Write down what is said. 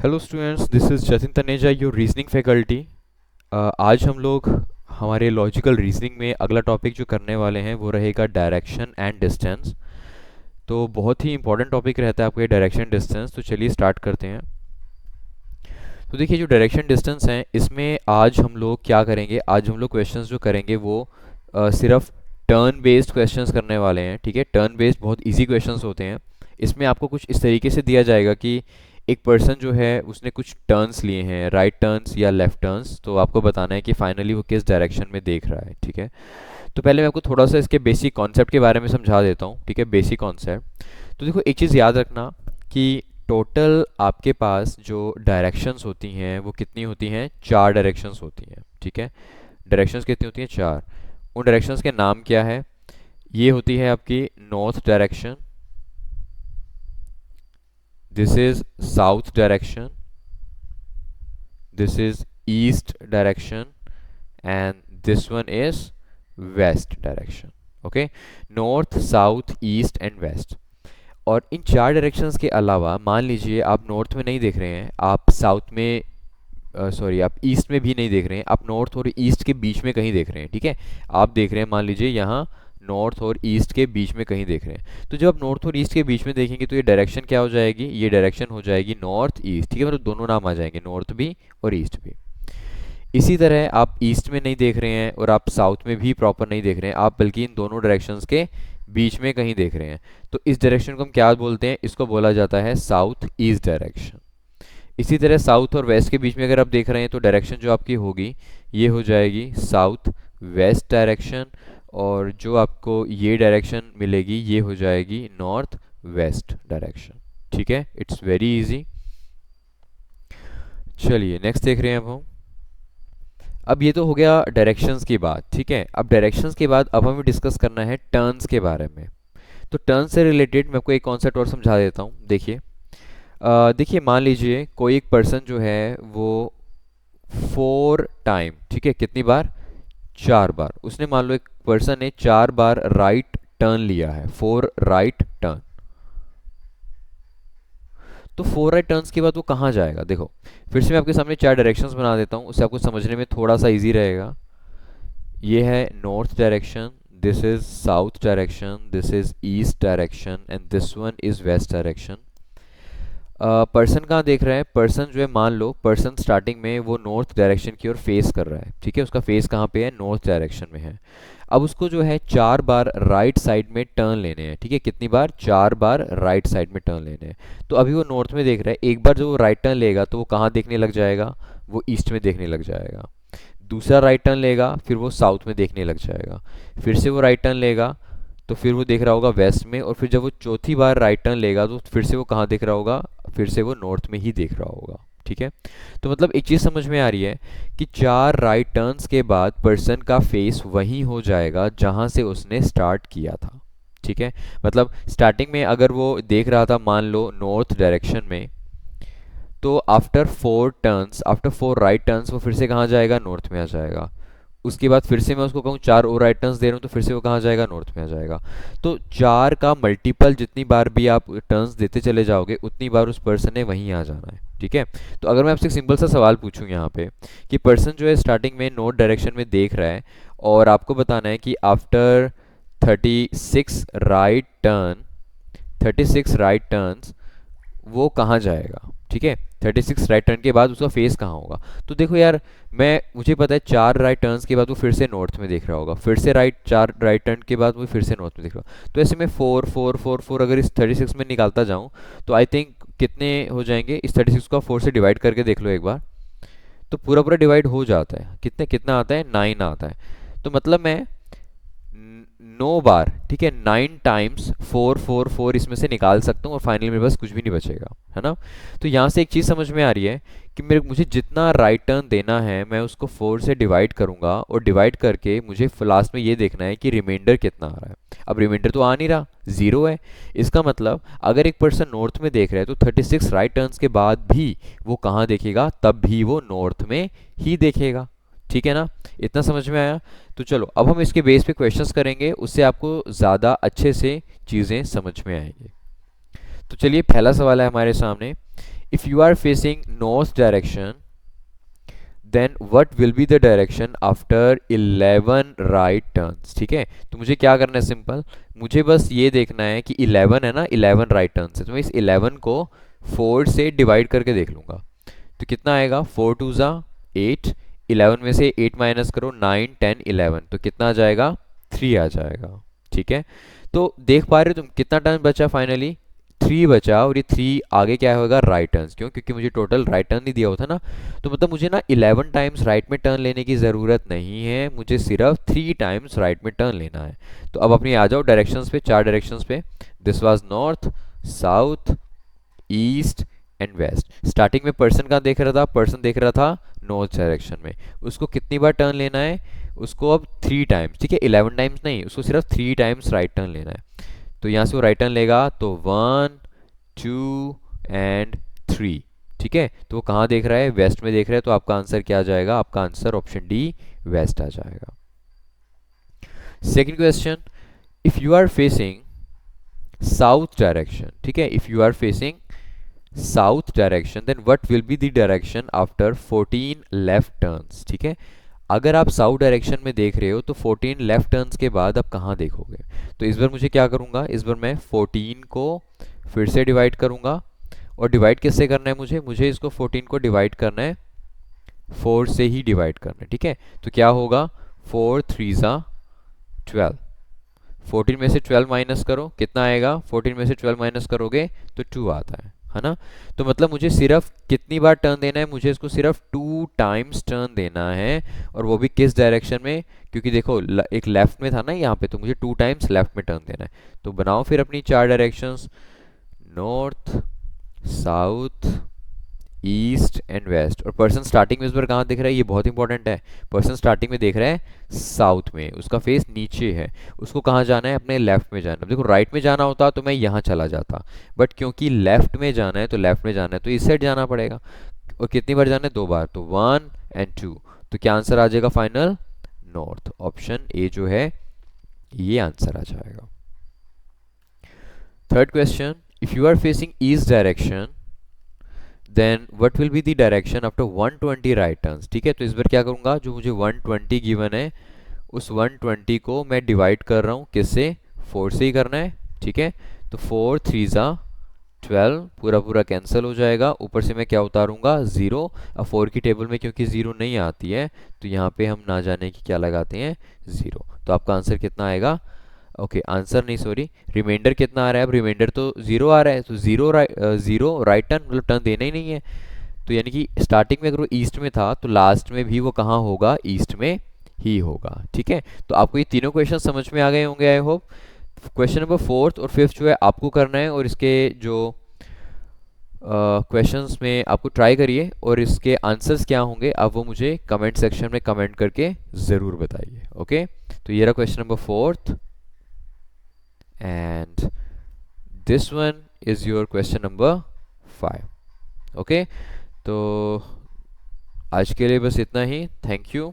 Hello students, this is Jatin Taneja, your reasoning faculty. आज हम लोग हमारे लॉजिकल रीजनिंग में अगला टॉपिक जो करने वाले हैं वो रहेगा डायरेक्शन एंड डिस्टेंस। तो बहुत ही इंपॉर्टेंट टॉपिक रहता है आपका ये डायरेक्शन डिस्टेंस। तो चलिए स्टार्ट करते हैं। तो देखिए, जो डायरेक्शन डिस्टेंस है इसमें आज हम लोग क्या करेंगे, आज हम लोग क्वेश्चंस जो करेंगे वो सिर्फ टर्न बेस्ड क्वेश्चंस करने वाले हैं। ठीक है, टर्न बेस्ड बहुत इजी क्वेश्चंस होते हैं। इसमें आपको कुछ इस तरीके से दिया जाएगा कि एक पर्सन जो है उसने कुछ टर्न्स लिए हैं, राइट टर्न्स या लेफ्ट टर्न्स, तो आपको बताना है कि फाइनली वो किस डायरेक्शन में देख रहा है। ठीक है, तो पहले मैं आपको थोड़ा सा इसके बेसिक कॉन्सेप्ट के बारे में समझा देता हूँ। ठीक है, बेसिक कॉन्सेप्ट। तो देखो, एक चीज़ याद रखना कि टोटल आपके पास जो डायरेक्शंस होती हैं वो कितनी होती हैं, 4 डायरेक्शंस होती हैं। ठीक है, डायरेक्शंस कितनी होती हैं, 4। उन डायरेक्शंस के नाम क्या है? ये होती है आपकी north direction, this is south direction, this is east direction and this one is west direction. Okay, north, south, east and west. और इन 4 डायरेक्शंस के अलावा मान लीजिए आप नॉर्थ में नहीं देख रहे हैं, आप साउथ में सॉरी आप ईस्ट में भी नहीं देख रहे हैं, आप नॉर्थ और ईस्ट के बीच में कहीं देख रहे हैं। ठीक है, आप देख रहे हैं मान लीजिए यहाँ नॉर्थ और ईस्ट के बीच में कहीं देख रहे हैं। तो जब आप नॉर्थ और ईस्ट के बीच में देखेंगे तो ये डायरेक्शन क्या हो जाएगी, ये डायरेक्शन हो जाएगी नॉर्थ ईस्ट। ठीक है, मतलब दोनों नाम आ जाएंगे, नॉर्थ भी और ईस्ट भी। इसी तरह आप ईस्ट में नहीं देख रहे हैं और आप साउथ में भी प्रॉपर नहीं देख रहे हैं, आप बल्कि इन दोनों डायरेक्शंस के बीच में कहीं देख रहे हैं। तो इस डायरेक्शन को हम क्या बोलते हैं, इसको बोला जाता है साउथ ईस्ट डायरेक्शन। इसी तरह साउथ और वेस्ट के बीच में अगर आप देख रहे हैं तो डायरेक्शन जो आपकी होगी ये हो जाएगी साउथ वेस्ट डायरेक्शन, और जो आपको ये डायरेक्शन मिलेगी ये हो जाएगी नॉर्थ वेस्ट डायरेक्शन। ठीक है, इट्स वेरी इजी। चलिए नेक्स्ट देख रहे हैं अब ये तो हो गया डायरेक्शंस की बात। ठीक है, अब डायरेक्शंस के बाद अब हमें डिस्कस करना है टर्न्स के बारे में। तो टर्न से रिलेटेड मैं आपको एक कॉन्सेप्ट और समझा देता हूँ। देखिए, देखिए मान लीजिए कोई एक पर्सन जो है वो 4 टाइम, ठीक है, कितनी बार, 4 बार, उसने मान लो एक पर्सन ने 4 बार राइट टर्न लिया है, 4 राइट टर्न। तो 4 राइट टर्न्स के बाद वो कहाँ जाएगा? देखो, फिर से मैं आपके सामने 4 डायरेक्शंस बना देता हूँ, उससे आपको समझने में थोड़ा सा इजी रहेगा। ये है north direction, this is south direction, this is east direction and this one is west direction. Person कहाँ देख रहा है? पर्सन जो है, मान लो पर्सन स्टार्टिंग में वो नॉर्थ डायरेक्शन की ओर फेस कर रहा है। ठीक है, उसका फेस कहाँ पे है? नॉर्थ डायरेक्शन में है। अब उसको जो है 4 बार राइट साइड में टर्न लेने हैं। ठीक है, कितनी बार? 4 बार राइट साइड में टर्न लेने हैं। तो अभी वो नॉर्थ में देख रहा है, एक बार जब वो राइट टर्न लेगा तो वो कहाँ देखने लग जाएगा? वो ईस्ट में देखने लग जाएगा। दूसरा राइट टर्न लेगा, फिर वो साउथ में देखने लग जाएगा। फिर से वो राइट टर्न लेगा तो फिर वो देख रहा होगा वेस्ट में, और फिर जब वो चौथी बार राइट टर्न लेगा तो फिर से वो कहाँ देख रहा होगा? फिर से वो नॉर्थ में ही देख रहा होगा। ठीक है, तो मतलब एक चीज़ समझ में आ रही है कि 4 राइट टर्न्स के बाद पर्सन का फेस वहीं हो जाएगा जहाँ से उसने स्टार्ट किया था। ठीक है, मतलब स्टार्टिंग में अगर वो देख रहा था मान लो नॉर्थ डायरेक्शन में, तो after 4 turns, after 4 right turns वो फिर से कहाँ जाएगा? नॉर्थ में आ जाएगा। उसके बाद फिर से मैं उसको कहूँ 4 और राइट टर्न्स दे रहा हूँ तो फिर से वो कहाँ जाएगा? नॉर्थ में आ जाएगा। तो 4 का मल्टीपल जितनी बार भी आप टर्न्स देते चले जाओगे उतनी बार उस पर्सन ने वहीं आ जाना है। ठीक है, तो अगर मैं आपसे एक सिंपल सा सवाल पूछूं यहाँ पे कि पर्सन जो है स्टार्टिंग में नॉर्थ डायरेक्शन में देख रहा है और आपको बताना है कि after 36 right turn, 36 right turns वो कहाँ जाएगा? ठीक है, 36 राइट टर्न के बाद उसका फेस कहाँ होगा? तो देखो यार, मुझे पता है 4 राइट टर्न्स के बाद वो फिर से नॉर्थ में देख रहा होगा, फिर से 4 राइट टर्न के बाद वो फिर से नॉर्थ में देख रहा होगा। तो ऐसे में 4 4 4 4 अगर इस 36 में निकालता जाऊँ तो आई थिंक कितने हो जाएंगे? इस 36 को 4 से डिवाइड करके देख लो एक बार, तो पूरा पूरा डिवाइड हो जाता है। कितने कितना आता है? 9 आता है। तो मतलब मैं 9 बार, ठीक है, 9 टाइम्स 4 4 4 इसमें से निकाल सकता हूँ और फाइनली मेरे पास कुछ भी नहीं बचेगा, है ना? तो यहाँ से एक चीज़ समझ में आ रही है कि मुझे जितना राइट टर्न देना है मैं उसको 4 से डिवाइड करूँगा, और डिवाइड करके मुझे लास्ट में ये देखना है कि रिमाइंडर कितना आ रहा है। अब रिमाइंडर तो आ नहीं रहा, 0 है। इसका मतलब अगर एक पर्सन नॉर्थ में देख रहा है तो 36 राइट टर्न्स के बाद भी वो कहाँ देखेगा? तब भी वो नॉर्थ में ही देखेगा। ठीक है ना, इतना समझ में आया? तो चलो अब हम इसके बेस पे क्वेश्चंस करेंगे, उससे आपको ज़्यादा अच्छे से चीज़ें समझ में आएंगी। तो चलिए, पहला सवाल है हमारे सामने, if you are facing north direction then what will be the direction after 11 right turns. ठीक है, तो मुझे क्या करना है, सिंपल, मुझे बस ये देखना है कि 11 है ना, 11 राइट टर्न्स है, तो मैं इस 11 को 4 से डिवाइड करके देख लूंगा। तो कितना आएगा, 4 टू ज़ा 8, 11 में से 8 माइनस करो, 9 10 11, तो कितना आ जाएगा, 3 आ जाएगा। ठीक है, तो देख पा रहे हो तुम कितना टर्न बचा, फाइनली 3 बचा, और ये 3 आगे क्या होगा, राइट टर्न्स, क्यों, क्योंकि मुझे टोटल राइट टर्न नहीं दिया हुआ था ना। तो मतलब मुझे ना 11 टाइम्स राइट में टर्न लेने की ज़रूरत नहीं है, मुझे सिर्फ 3 टाइम्स राइट में टर्न लेना है। तो अब अपनी आ जाओ डायरेक्शंस पे, 4 डायरेक्शंस पे। This was north, south, east and west. Starting में पर्सन कहाँ देख रहा था, पर्सन देख रहा था नॉर्थ डायरेक्शन में। उसको कितनी बार टर्न लेना है, उसको अब 3 टाइम्स, ठीक है, 11 टाइम्स नहीं, उसको सिर्फ 3 टाइम्स राइट टर्न लेना है। तो यहाँ से वो राइट टर्न लेगा, तो 1 2 एंड 3। ठीक है, तो वो कहाँ देख रहा है, वेस्ट में देख रहा है, तो आपका आंसर क्या आ जाएगा, आपका आंसर ऑप्शन डी वेस्ट आ जाएगा। Second question, if you are facing south direction, ठीक है, if you are facing south direction then what will be the direction after 14 left turns. ठीक है, अगर आप साउथ डायरेक्शन में देख रहे हो तो 14 लेफ्ट टर्न्स के बाद आप कहाँ देखोगे। तो इस बार मुझे क्या करूँगा, इस बार मैं 14 को फिर से डिवाइड करूँगा, और डिवाइड किससे करना है, मुझे इसको 14 को डिवाइड करना है 4 से ही डिवाइड करना है। ठीक है, तो क्या होगा, 4 3 ज़ा 12, 14 में से 12 माइनस करो, कितना आएगा, 14 में से 12 माइनस करोगे तो 2 आता है ना। तो मतलब मुझे सिर्फ कितनी बार टर्न देना है, मुझे इसको सिर्फ 2 टाइम्स टर्न देना है, और वो भी किस डायरेक्शन में, क्योंकि देखो एक लेफ्ट में था ना यहाँ पे, तो मुझे 2 टाइम्स लेफ्ट में टर्न देना है। तो बनाओ फिर अपनी 4 directions, north, south, east and west. और पर्सन स्टार्टिंग में इस बार कहाँ दिख रहा है, ये बहुत इंपॉर्टेंट है, पर्सन स्टार्टिंग में देख रहा है साउथ में, उसका फेस नीचे है, उसको कहाँ जाना है, अपने लेफ्ट में जाना है। देखो राइट में जाना होता तो मैं यहाँ चला जाता, बट क्योंकि लेफ्ट में जाना है तो लेफ्ट में जाना है, तो इस साइड जाना पड़ेगा। और कितनी बार जाना है, 2 बार, तो 1 एंड 2। तो क्या आंसर आ जाएगा फाइनल, नॉर्थ, ऑप्शन ए जो है ये आंसर आ जाएगा। Third question, if you are facing east direction then what will be the direction after 120 right turns. ठीक है, तो इस बार क्या करूंगा, जो मुझे 120 गिवन है उस 120 को मैं डिवाइड कर रहा हूँ किससे, 4 से ही करना है। ठीक है, तो 4 3 ज़ा 12, पूरा पूरा कैंसिल हो जाएगा, ऊपर से मैं क्या उतारूंगा, 0। अब 4 की टेबल में क्योंकि 0 नहीं आती है, तो यहाँ पे हम ना जाने की क्या लगाते हैं, 0। तो आपका आंसर कितना आएगा, ओके आंसर नहीं सॉरी, रिमाइंडर कितना आ रहा है, अब रिमाइंडर तो 0 आ रहा है, तो 0 राइट टर्न, मतलब टर्न देना ही नहीं है। तो यानी कि स्टार्टिंग में अगर वो ईस्ट में था तो लास्ट में भी वो कहाँ होगा, ईस्ट में ही होगा। ठीक है, तो आपको ये तीनों क्वेश्चन समझ में आ गए होंगे I hope. Question number 4th और 5th जो है आपको करना है, और इसके जो क्वेश्चंस में आपको ट्राई करिए, और इसके आंसर्स क्या होंगे आप वो मुझे कमेंट सेक्शन में कमेंट करके ज़रूर बताइए। ओके, तो ये रहा question number 4th, and this one is your question number 5। Okay, तो आज के लिए बस इतना ही, थैंक यू।